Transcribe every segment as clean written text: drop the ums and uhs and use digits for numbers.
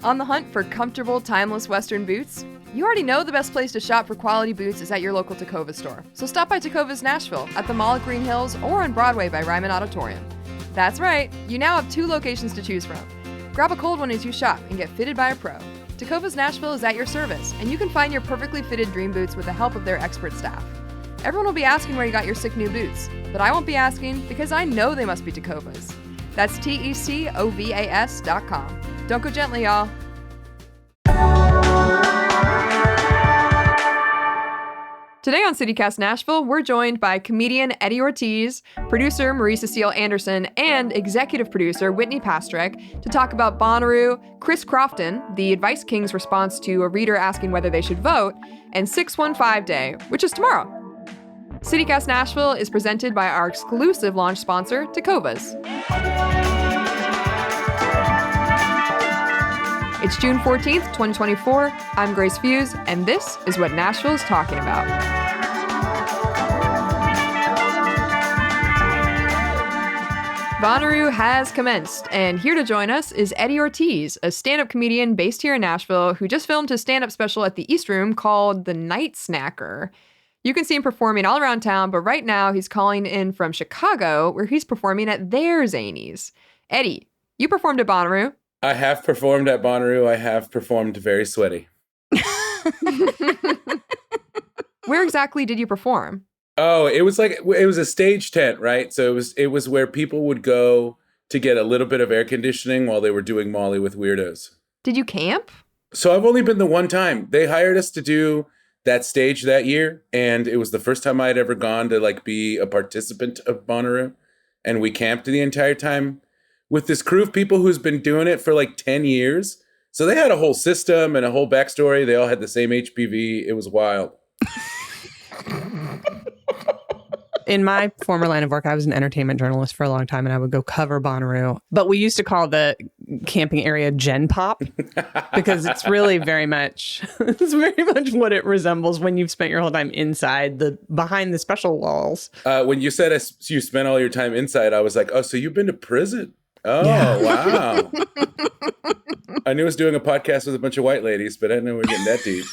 On the hunt for comfortable, timeless Western boots? You already know the best place to shop for quality boots is at your local Tecovas store. So stop by Tecovas Nashville at the Mall at Green Hills or on Broadway by Ryman Auditorium. That's right, you now have 2 locations to choose from. Grab a cold one as you shop and get fitted by a pro. Tecovas Nashville is at your service, and you can find your perfectly fitted dream boots with the help of their expert staff. Everyone will be asking where you got your sick new boots, but I won't be asking because I know they must be Tecovas. That's TECOVAS.com. Don't go gently, y'all. Today on CityCast Nashville, we're joined by comedian Eddie Ortiz, producer Marie Cecile Anderson, and executive producer Whitney Pastrick to talk about Bonnaroo, Chris Crofton, the Advice King's response to a reader asking whether they should vote, and 615 Day, which is tomorrow. CityCast Nashville is presented by our exclusive launch sponsor, Tecovas. It's June 14th, 2024. I'm Grace Fuse, and this is what Nashville's talking about. Bonnaroo has commenced, and here to join us is Eddie Ortiz, a stand-up comedian based here in Nashville who just filmed his stand-up special at the East Room called The Night Snacker. You can see him performing all around town, but right now he's calling in from Chicago, where he's performing at their Zanies. Eddie, you performed at Bonnaroo. I have performed at Bonnaroo. I have performed very sweaty. Where exactly did you perform? Oh, it was a stage tent, right? So it was where people would go to get a little bit of air conditioning while they were doing Molly with Weirdos. Did you camp? So I've only been the one time. They hired us to do that stage that year, and it was the first time I had ever gone to be a participant of Bonnaroo, and we camped the entire time with this crew of people who's been doing it for 10 years. So they had a whole system and a whole backstory. They all had the same HPV. It was wild. In my former line of work, I was an entertainment journalist for a long time, and I would go cover Bonnaroo. But we used to call the camping area Gen Pop because it's really very much what it resembles when you've spent your whole time inside behind the special walls. When you said you spent all your time inside, I was like, oh, so you've been to prison? Oh, yeah. Wow. I knew I was doing a podcast with a bunch of white ladies, but I didn't know we were getting that deep.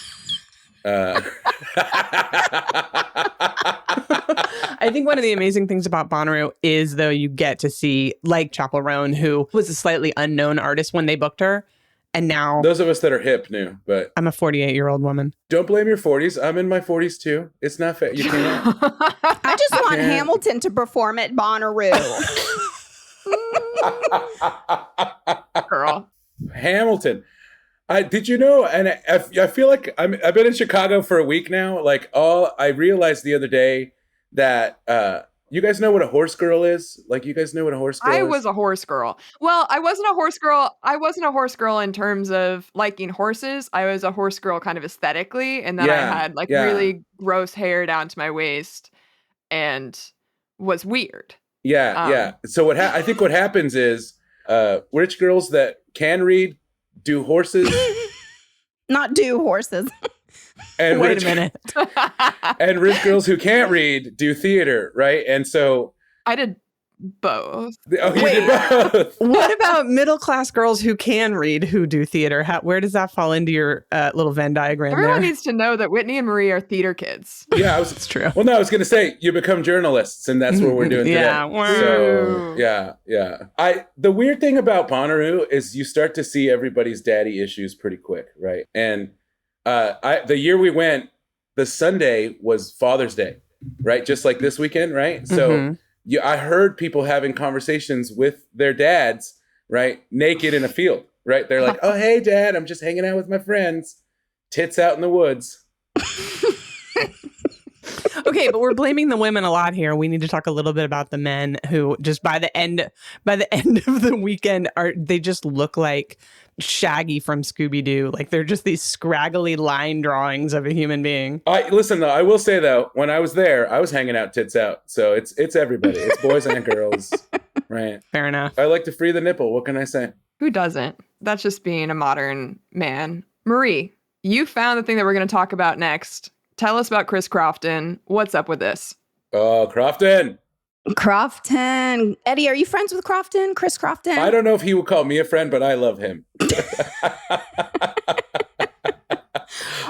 I think one of the amazing things about Bonnaroo is, though, you get to see, like Chappell Roan, who was a slightly unknown artist when they booked her. And now those of us that are hip knew, but I'm a 48-year-old woman. Don't blame your 40s. I'm in my 40s too. It's not fair. You can't. I just want Hamilton to perform at Bonnaroo. Girl. Hamilton. Did you know? And I feel like I've been in Chicago for a week now. I realized the other day that you guys know what a horse girl is. You guys know what a horse girl is? I was a horse girl. Well, I wasn't a horse girl. I wasn't a horse girl in terms of liking horses. I was a horse girl kind of aesthetically, and then I had really gross hair down to my waist, and was weird. Yeah. So I think what happens is rich girls that can read do horses. Not do horses. And wait a minute. And rich girls who can't read do theater, right? And so I did both. Oh, you did both. What about middle-class girls who can read who do theater? Where does that fall into your little Venn diagram? Everyone there? needs to know that Whitney and Marie are theater kids. Yeah, it's true. Well, no, I was going to say you become journalists, and that's what we're doing today. So, yeah. The weird thing about Bonnaroo is you start to see everybody's daddy issues pretty quick, right? And the year we went, the Sunday was Father's Day, right? Just like this weekend, right? So I heard people having conversations with their dads, right? Naked in a field, right? They're like, oh, hey, Dad, I'm just hanging out with my friends. Tits out in the woods. Okay, but we're blaming the women a lot here. We need to talk a little bit about the men who just by the end of the weekend they just look like Shaggy from Scooby-Doo. They're just these scraggly line drawings of a human being. Listen, though, I will say, though, when I was there, I was hanging out tits out. So it's everybody. It's boys and girls. Right. Fair enough. I like to free the nipple. What can I say? Who doesn't? That's just being a modern man. Marie, you found the thing that we're going to talk about next. Tell us about Chris Crofton. What's up with this? Oh, Crofton. Crofton. Eddie, are you friends with Crofton? Chris Crofton? I don't know if he would call me a friend, but I love him.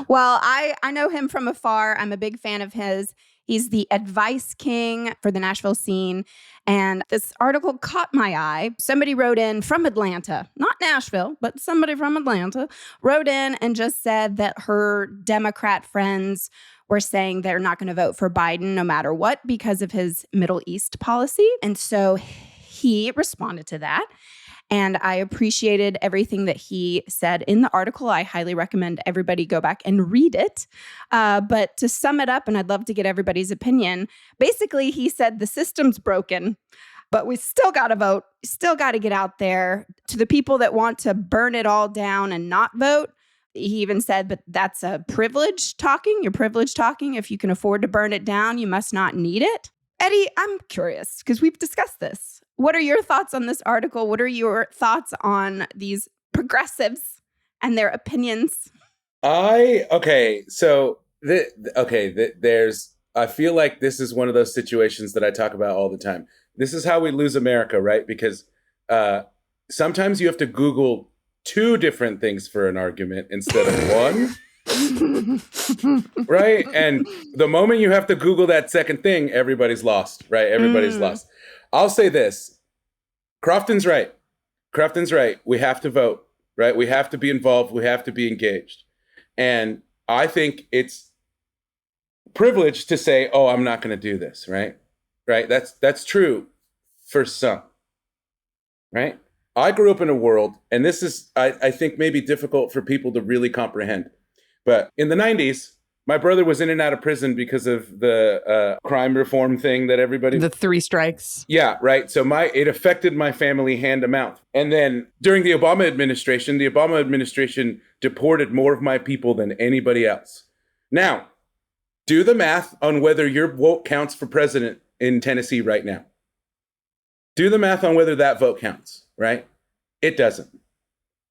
Well, I know him from afar. I'm a big fan of his. He's the advice king for the Nashville scene. And this article caught my eye. Somebody wrote in from Atlanta, not Nashville, but somebody from Atlanta wrote in and just said that her Democrat friends were saying they're not going to vote for Biden no matter what because of his Middle East policy. And so he responded to that. And I appreciated everything that he said in the article. I highly recommend everybody go back and read it. But to sum it up, and I'd love to get everybody's opinion, basically he said the system's broken, but we still got to vote, still got to get out there. To the people that want to burn it all down and not vote, he even said, but that's a privilege talking. You're privileged talking. If you can afford to burn it down, you must not need it. Eddie, I'm curious because we've discussed this. What are your thoughts on this article? What are your thoughts on these progressives and their opinions? I feel like this is one of those situations that I talk about all the time. This is how we lose America, right? Because sometimes you have to Google 2 different things for an argument instead of one. Right? And the moment you have to Google that second thing, everybody's lost, right? Everybody's lost. I'll say this. Crofton's right. We have to vote, right? We have to be involved. We have to be engaged. And I think it's privileged to say, oh, I'm not going to do this, right? Right? That's true for some, right? I grew up in a world, and this is, I think, maybe difficult for people to really comprehend. But in the 90s, my brother was in and out of prison because of the crime reform thing that everybody... The 3 strikes. Yeah, right. So it affected my family hand to mouth. And then during the Obama administration deported more of my people than anybody else. Now, do the math on whether your vote counts for president in Tennessee right now. Do the math on whether that vote counts, right? It doesn't,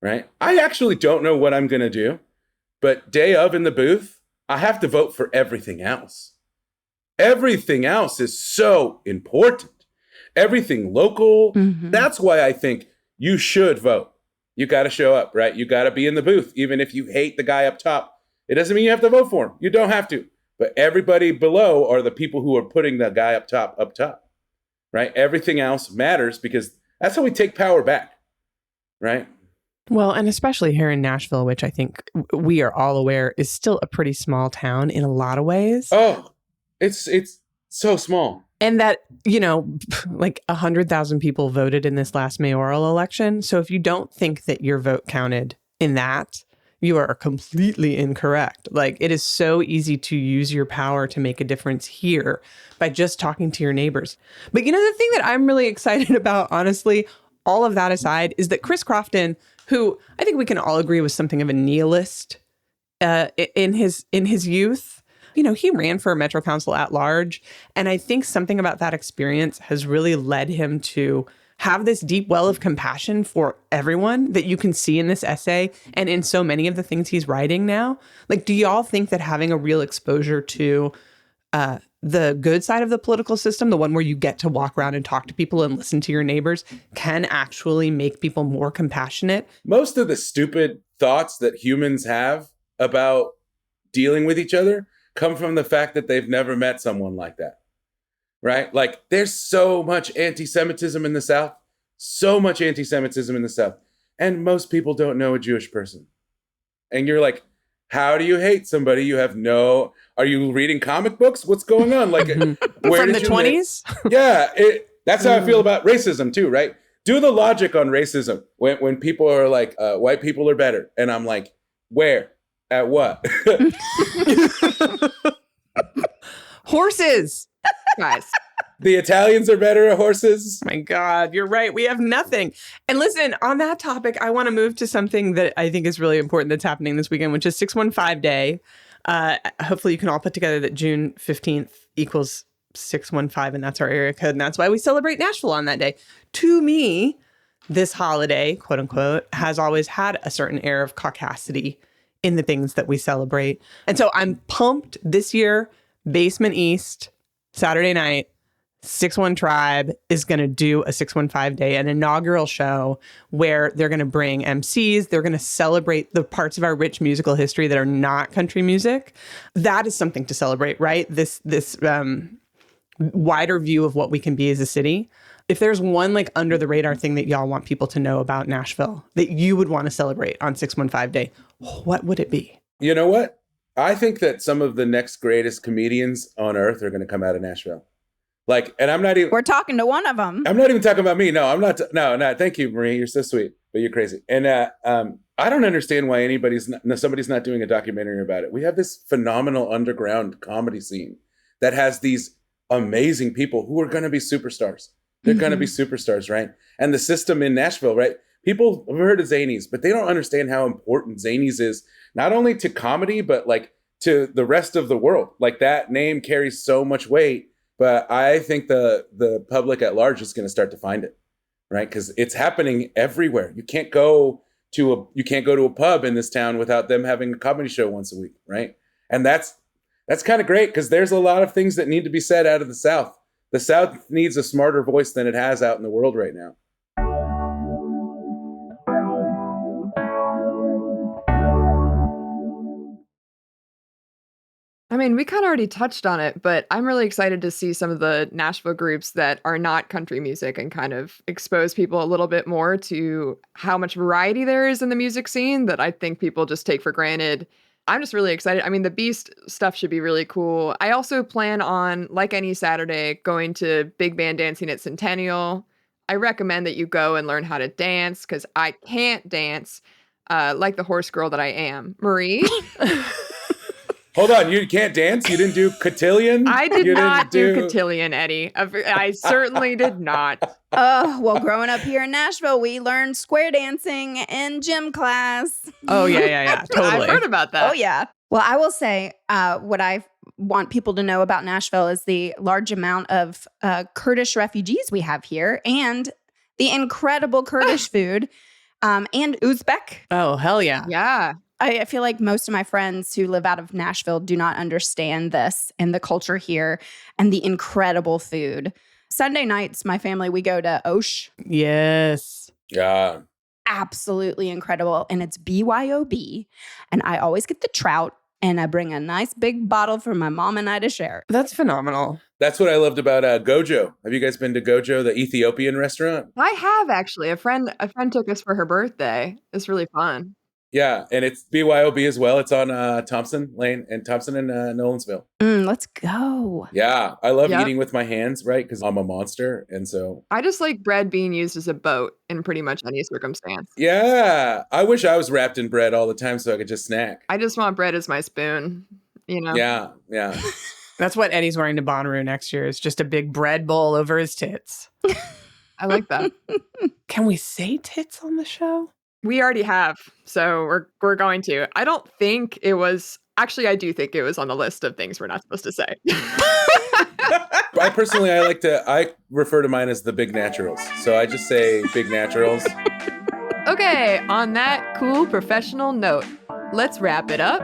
right? I actually don't know what I'm going to do, but day of in the booth, I have to vote for everything else. Everything else is so important. Everything local. Mm-hmm. That's why I think you should vote. You got to show up, right? You got to be in the booth. Even if you hate the guy up top, it doesn't mean you have to vote for him. You don't have to. But everybody below are the people who are putting the guy up top, right? Everything else matters because that's how we take power back, right? Well, and especially here in Nashville, which I think we are all aware is still a pretty small town in a lot of ways. Oh, it's so small. And that, like 100,000 people voted in this last mayoral election. So if you don't think that your vote counted in that, you are completely incorrect. Like, it is so easy to use your power to make a difference here by just talking to your neighbors. But the thing that I'm really excited about, honestly, all of that aside, is that Chris Crofton, who I think we can all agree was something of a nihilist in his youth, he ran for Metro Council at large. And I think something about that experience has really led him to have this deep well of compassion for everyone that you can see in this essay and in so many of the things he's writing now. Like, do y'all think that having a real exposure to the good side of the political system, the one where you get to walk around and talk to people and listen to your neighbors, can actually make people more compassionate? Most of the stupid thoughts that humans have about dealing with each other come from the fact that they've never met someone like that, right? Like, there's so much anti-Semitism in the South, and most people don't know a Jewish person. And you're like, how do you hate somebody you have no... Are you reading comic books? What's going on? Like, where from the 20s? Yeah, that's how I feel about racism too, right? Do the logic on racism when people are like, white people are better. And I'm like, where? At what? Horses, guys. The Italians are better at horses. My God, you're right. We have nothing. And listen, on that topic, I want to move to something that I think is really important that's happening this weekend, which is 615 Day. Hopefully you can all put together that June 15th equals 615, and that's our area code. And that's why we celebrate Nashville on that day. To me, this holiday, quote unquote, has always had a certain air of caucasity in the things that we celebrate. And so I'm pumped this year, Basement East, Saturday night, 6-1 Tribe is going to do a 615 day, an inaugural show where they're going to bring MCs. They're going to celebrate the parts of our rich musical history that are not country music. That is something to celebrate, right? This wider view of what we can be as a city. If there's one like under the radar thing that y'all want people to know about Nashville that you would want to celebrate on 615 day, what would it be? You know what? I think that some of the next greatest comedians on earth are going to come out of Nashville. Like, and I'm not even... We're talking to one of them. I'm not even talking about me. No, I'm not. No. Thank you, Marie. You're so sweet, but you're crazy. And I don't understand why somebody's not doing a documentary about it. We have this phenomenal underground comedy scene that has these amazing people who are going to be superstars. They're going to be superstars, right? And the system in Nashville, right? People have heard of Zanies, but they don't understand how important Zanies is, not only to comedy, but like to the rest of the world. Like that name carries so much weight. But I think the public at large is going to start to find it, right? Because it's happening everywhere. You can't go to a pub in this town without them having a comedy show once a week, right? And that's kind of great because there's a lot of things that need to be said out of the South. The South needs a smarter voice than it has out in the world right now. I mean, we kind of already touched on it, but I'm really excited to see some of the Nashville groups that are not country music and kind of expose people a little bit more to how much variety there is in the music scene that I think people just take for granted. I'm just really excited. I mean, the Beast stuff should be really cool. I also plan on, like any Saturday, going to big band dancing at Centennial. I recommend that you go and learn how to dance because I can't dance like the horse girl that I am. Marie? Hold on, you can't dance? You didn't do cotillion? I did not do cotillion, Eddie. I certainly did not. Well, growing up here in Nashville, we learned square dancing in gym class. Oh, yeah. Totally. I've heard about that. Oh, yeah. Well, I will say what I want people to know about Nashville is the large amount of Kurdish refugees we have here and the incredible Kurdish food and Uzbek. Oh, hell yeah. Yeah. I feel like most of my friends who live out of Nashville do not understand this and the culture here and the incredible food. Sunday nights, my family, we go to Osh. Yes. Yeah. Absolutely incredible. And it's BYOB. And I always get the trout and I bring a nice big bottle for my mom and I to share. That's phenomenal. That's what I loved about Gojo. Have you guys been to Gojo, the Ethiopian restaurant? I have actually. A friend took us for her birthday. It's really fun. Yeah, and it's BYOB as well. It's on Thompson Lane and Thompson and Nolensville. Let's go. Yeah, I love eating with my hands, right? Because I'm a monster, and so... I just like bread being used as a boat in pretty much any circumstance. Yeah, I wish I was wrapped in bread all the time so I could just snack. I just want bread as my spoon, you know? Yeah. That's what Eddie's wearing to Bonnaroo next year is just a big bread bowl over his tits. I like that. Can we say tits on the show? We already have, so we're going to. I don't think it was... Actually, I do think it was on the list of things we're not supposed to say. I refer to mine as the big naturals. So I just say big naturals. Okay, on that cool professional note, let's wrap it up.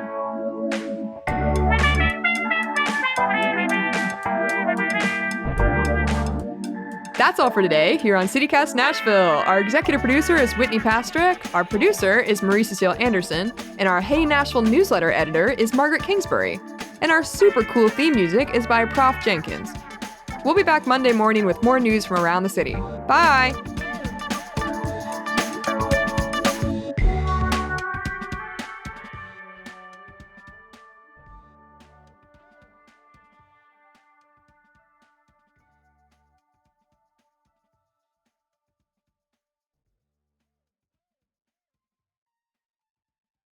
That's all for today here on CityCast Nashville. Our executive producer is Whitney Pastrick, our producer is Marie Cecile Anderson, and our Hey Nashville newsletter editor is Margaret Kingsbury. And our super cool theme music is by Prof Jenkins. We'll be back Monday morning with more news from around the city. Bye!